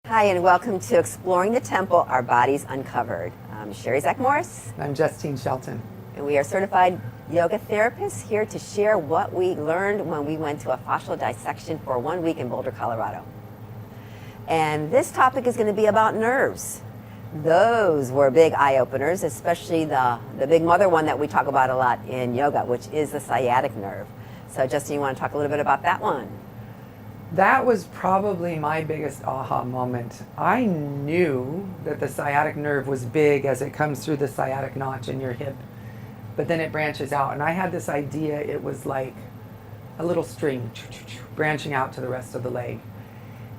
Hi, and welcome to Exploring the Temple, Our Bodies Uncovered. I'm Sherry Morris. I'm Justine Shelton. And we are certified yoga therapists here to share what we learned when we went to a fascial dissection for 1 week in Boulder, Colorado. And this topic is going to be about nerves. Those were big eye-openers, especially the big mother one that we talk about a lot in yoga, which is the sciatic nerve. So Justine, you want to talk a little bit about that one? That was probably my biggest aha moment. I knew that the sciatic nerve was big as it comes through the sciatic notch in your hip, but then it branches out. And I had this idea it was like a little string branching out to the rest of the leg.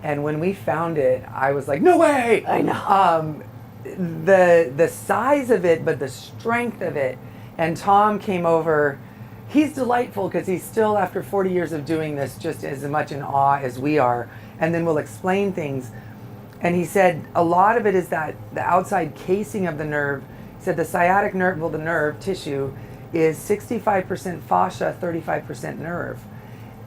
And when we found it, I was like, no way! I know. The size of it, but the strength of it. And Tom came over. He's delightful because he's still, after 40 years of doing this, just as much in awe as we are. And then we'll explain things. And he said a lot of it is that the outside casing of the nerve. He said the sciatic nerve, well, the nerve tissue, is 65% fascia, 35% nerve.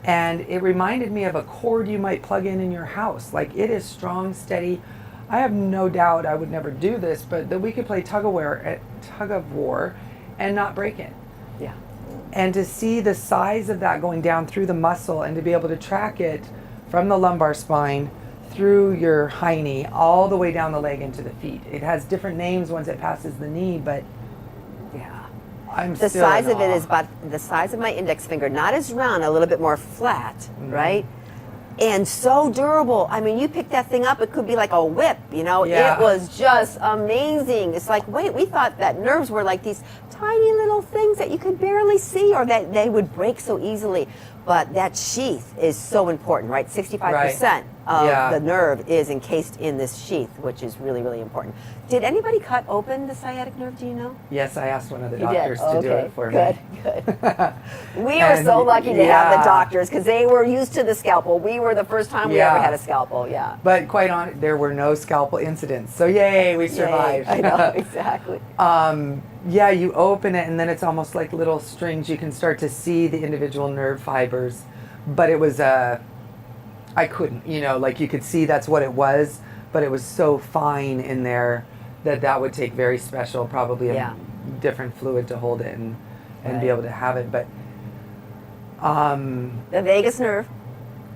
And it reminded me of a cord you might plug in your house. Like, it is strong, steady. I have no doubt I would never do this, but that we could play tug of war and not break it. Yeah. And to see the size of that going down through the muscle and to be able to track it from the lumbar spine through your hiney all the way down the leg into the feet. It has different names once it passes the knee, but yeah. I'm the still size in of it awe. is about the size of my index finger, not as round, a little bit more flat, right? And so durable. I mean, you pick that thing up, it could be like a whip, you know? Yeah. It was just amazing. It's like, wait, we thought that nerves were like these tiny little things that you could barely see or that they would break so easily. But that sheath is so important, right? 65% of the nerve is encased in this sheath, which is really, really important. Did anybody cut open the sciatic nerve, do you know? Yes, I asked one of the You doctors did? to do it for Good, me. good. We are so lucky to have the doctors because they were used to the scalpel. We were the first time we ever had a scalpel, yeah. But quite honest, there were no scalpel incidents. So yay, we survived. Yay. I know, exactly. Yeah, you open it and then it's almost like little strings. You can start to see the individual nerve fibers. But it was, I couldn't, like you could see that's what it was, but it was so fine in there that would take very special, probably a different fluid to hold it and be able to have it. But the vagus nerve.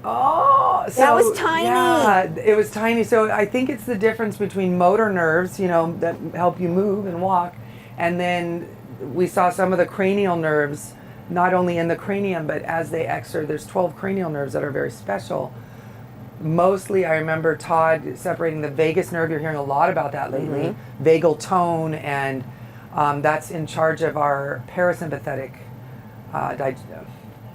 Oh, so that was tiny. Yeah, it was tiny. So I think it's the difference between motor nerves, that help you move and walk, and then we saw some of the cranial nerves, not only in the cranium, but as they exert, there's 12 cranial nerves that are very special. Mostly, I remember Todd separating the vagus nerve. You're hearing a lot about that lately. Vagal tone, and that's in charge of our parasympathetic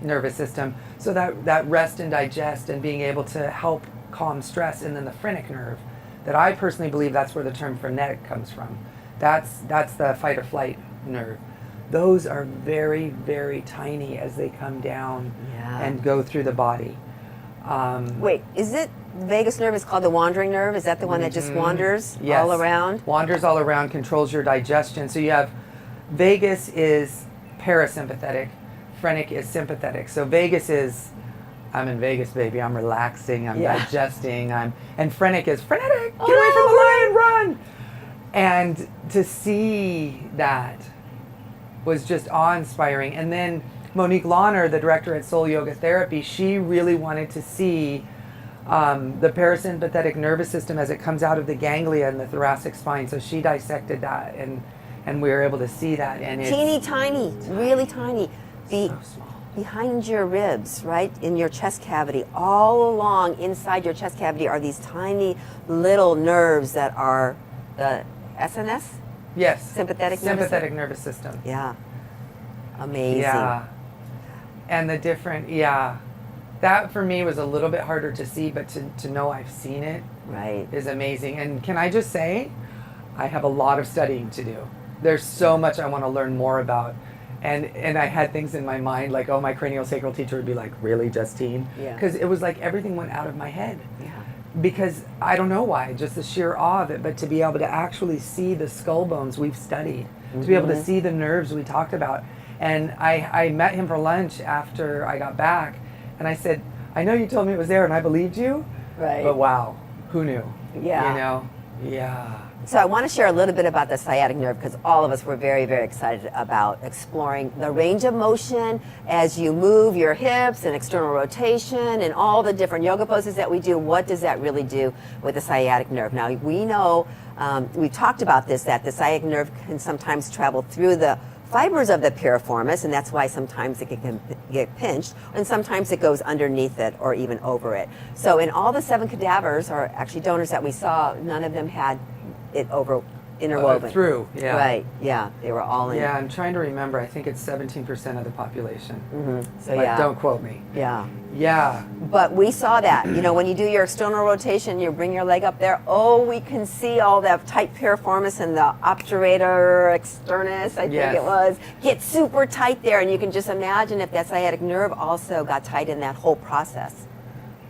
nervous system. So that rest and digest and being able to help calm stress. And then the phrenic nerve, that I personally believe that's where the term phrenic comes from. That's the fight or flight nerve. Those are very, very tiny as they come down and go through the body. Wait, is it vagus nerve is called the wandering nerve? Is that the one that just wanders all around? Wanders all around, controls your digestion. So you have vagus is parasympathetic, phrenic is sympathetic. So vagus is, I'm in Vegas, baby. I'm relaxing, I'm digesting, and phrenic is frenetic. Get away from the lion, run! And to see that was just awe-inspiring. And then Monique Launer, the director at Soul Yoga Therapy, she really wanted to see the parasympathetic nervous system as it comes out of the ganglia in the thoracic spine. So she dissected that, and we were able to see that. And it's teeny tiny, really tiny. So small. Behind your ribs, right, in your chest cavity, all along inside your chest cavity are these tiny little nerves that are the SNS? Yes. Sympathetic nervous system. Yeah. Amazing. Yeah. And the different, that for me was a little bit harder to see, but to know I've seen it is amazing. And can I just say, I have a lot of studying to do. There's so much I want to learn more about. And I had things in my mind like, my craniosacral teacher would be like, really, Justine? Yeah. Because it was like everything went out of my head. Yeah. Because I don't know why, just the sheer awe of it, but to be able to actually see the skull bones we've studied, to be able to see the nerves we talked about. And I met him for lunch after I got back, and I said, I know you told me it was there, and I believed you, Right. but wow, who knew? Yeah. You know? Yeah. So I want to share a little bit about the sciatic nerve because all of us were very, very excited about exploring the range of motion as you move your hips and external rotation and all the different yoga poses that we do. What does that really do with the sciatic nerve? Now, we know, we've talked about this, that the sciatic nerve can sometimes travel through the fibers of the piriformis, and that's why sometimes it can get pinched, and sometimes it goes underneath it or even over it. So in all the 7 cadavers, or actually donors that we saw, none of them had it interwoven. Through, yeah. Right, yeah, they were all in. Yeah, I'm trying to remember. I think it's 17% of the population. So But yeah. don't quote me. Yeah. Yeah. But we saw that, you know, when you do your external rotation, you bring your leg up there, we can see all that tight piriformis and the obturator externus, I think Yes. it was, get super tight there. And you can just imagine if that sciatic nerve also got tight in that whole process.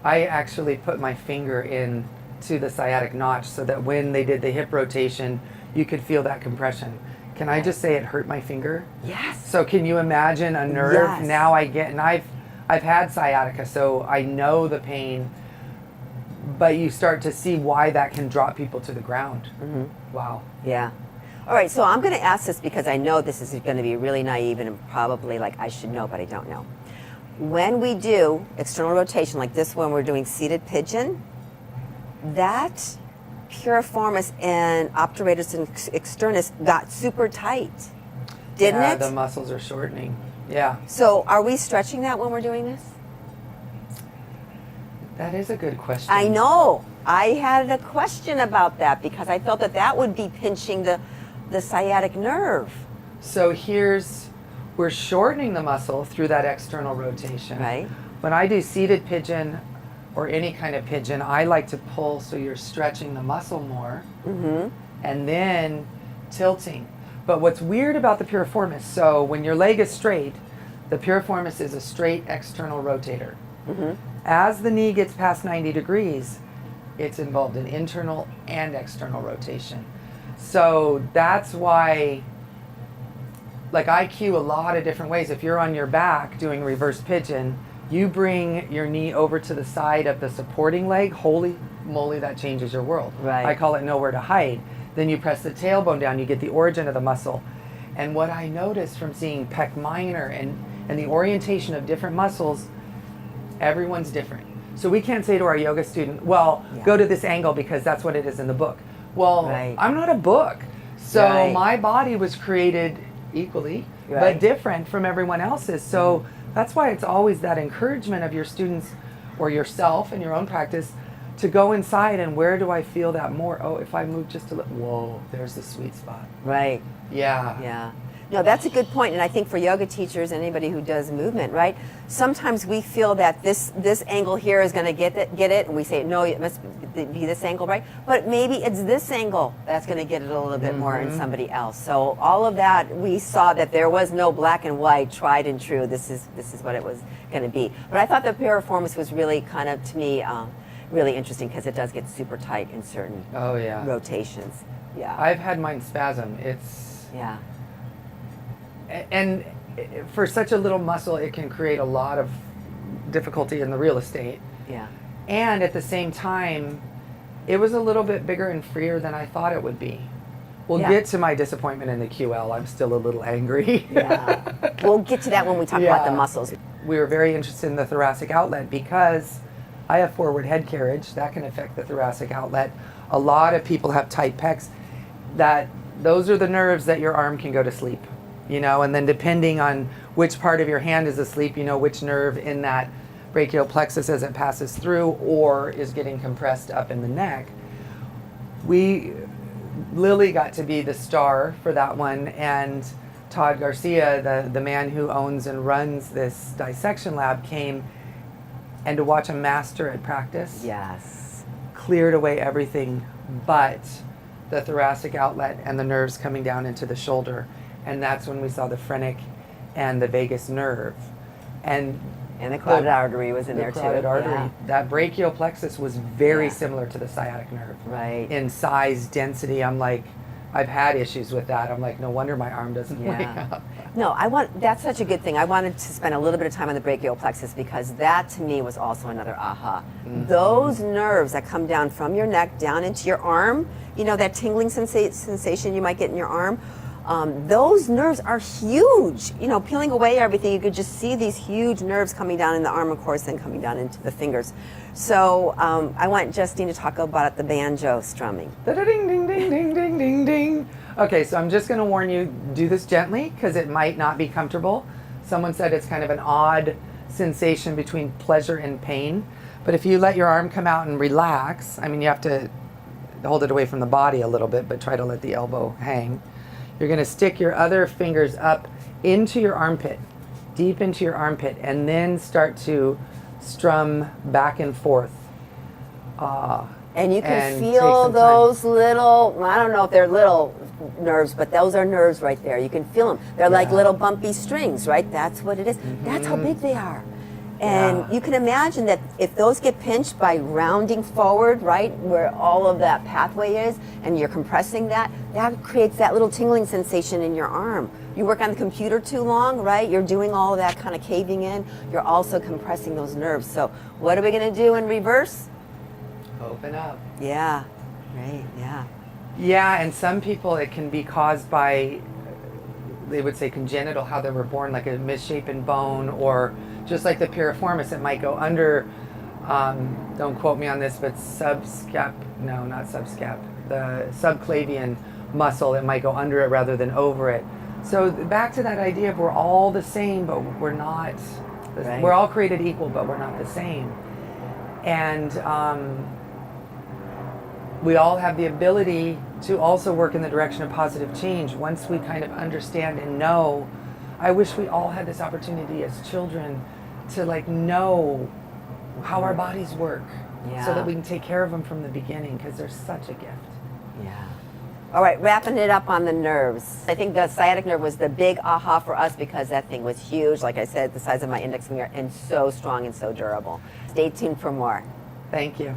I actually put my finger in to the sciatic notch so that when they did the hip rotation, you could feel that compression. Can I just say it hurt my finger? Yes. So can you imagine a nerve? Yes. Now I get, and I've had sciatica, so I know the pain, but you start to see why that can drop people to the ground. Wow. Yeah. All right, so I'm going to ask this because I know this is going to be really naive and probably like I should know, but I don't know. When we do external rotation like this one, we're doing seated pigeon, that piriformis and obturator and externus got super tight, didn't Yeah, it? the muscles are shortening. Yeah. So are we stretching that when we're doing this? That is a good question. I know. I had a question about that because I felt that that would be pinching the sciatic nerve. So we're shortening the muscle through that external rotation. Right. When I do seated pigeon or any kind of pigeon, I like to pull so you're stretching the muscle more and then tilting. But what's weird about the piriformis, so when your leg is straight, the piriformis is a straight external rotator. As the knee gets past 90 degrees, it's involved in internal and external rotation. So that's why, like, I cue a lot of different ways. If you're on your back doing reverse pigeon, you bring your knee over to the side of the supporting leg. Holy moly, that changes your world. Right. I call it nowhere to hide. Then you press the tailbone down, you get the origin of the muscle. And what I noticed from seeing pec minor and the orientation of different muscles, everyone's different. So we can't say to our yoga student, well, go to this angle because that's what it is in the book. Well, Right. I'm not a book. So Right. my body was created equally, Right. but different from everyone else's. So that's why it's always that encouragement of your students or yourself in your own practice to go inside and where do I feel that more? Oh, if I move just a little, whoa, there's the sweet spot. Right. Yeah. Yeah. No, that's a good point, and I think for yoga teachers, anybody who does movement, right? Sometimes we feel that this angle here is going to get it, and we say no, it must be this angle, right? But maybe it's this angle that's going to get it a little bit more in somebody else. So all of that, we saw that there was no black and white, tried and true. This is what it was going to be. But I thought the piriformis was really kind of, to me, really interesting because it does get super tight in certain Oh, yeah. rotations. Yeah. I've had mine spasm. It's, yeah. and for such a little muscle, it can create a lot of difficulty in the real estate. Yeah. And at the same time, it was a little bit bigger and freer than I thought it would be. We'll Yeah. get to my disappointment in the QL. I'm still a little angry. Yeah. We'll get to that when we talk about the Yeah. muscles. We were very interested in the thoracic outlet because I have forward head carriage. That can affect the thoracic outlet. A lot of people have tight pecs. Those are the nerves that your arm can go to sleep. And then depending on which part of your hand is asleep, which nerve in that brachial plexus as it passes through or is getting compressed up in the neck. Lily got to be the star for that one, and Todd Garcia, the man who owns and runs this dissection lab, came, and to watch a master at practice Yes. cleared away everything but the thoracic outlet and the nerves coming down into the shoulder. And that's when we saw the phrenic and the vagus nerve. And And the carotid artery was in there too. carotid artery. Yeah. That brachial plexus was very Yeah. similar to the sciatic nerve. Right. In size, density. I'm like, I've had issues with that. I'm like, no wonder my arm doesn't wake up. No, that's such a good thing. I wanted to spend a little bit of time on the brachial plexus because that to me was also another aha. Those nerves that come down from your neck down into your arm, you know, that tingling sensation you might get in your arm, those nerves are huge. You know, peeling away everything, you could just see these huge nerves coming down in the arm, of course, and coming down into the fingers. So I want Justine to talk about the banjo strumming. Ding, ding, ding, ding, ding, ding, ding. Okay, so I'm just going to warn you, do this gently because it might not be comfortable. Someone said it's kind of an odd sensation between pleasure and pain. But if you let your arm come out and relax, I mean, you have to hold it away from the body a little bit, but try to let the elbow hang. You're going to stick your other fingers up into your armpit, deep into your armpit, and then start to strum back and forth. And you can feel those little, I don't know if they're little nerves, but those are nerves right there. You can feel them. They're like little bumpy strings, right? That's what it is. That's how big they are. And you can imagine that if those get pinched by rounding forward, right, where all of that pathway is, and you're compressing that, that creates that little tingling sensation in your arm. You work on the computer too long, right? You're doing all of that kind of caving in. You're also compressing those nerves. So what are we going to do in reverse? Open up. Yeah, right, yeah. Yeah, and some people it can be caused by, they would say congenital, how they were born, like a misshapen bone, or just like the piriformis, it might go under, don't quote me on this, but not subscap, the subclavian muscle, it might go under it rather than over it. So back to that idea of we're all the same, but we're not. Right. We're all created equal, but we're not the same. And we all have the ability to also work in the direction of positive change once we kind of understand and know. I wish we all had this opportunity as children to like know how our bodies work, so that we can take care of them from the beginning, because they're such a gift. Yeah. All right, wrapping it up on the nerves. I think the sciatic nerve was the big aha for us because that thing was huge, like I said, the size of my index finger, and so strong and so durable. Stay tuned for more. Thank you.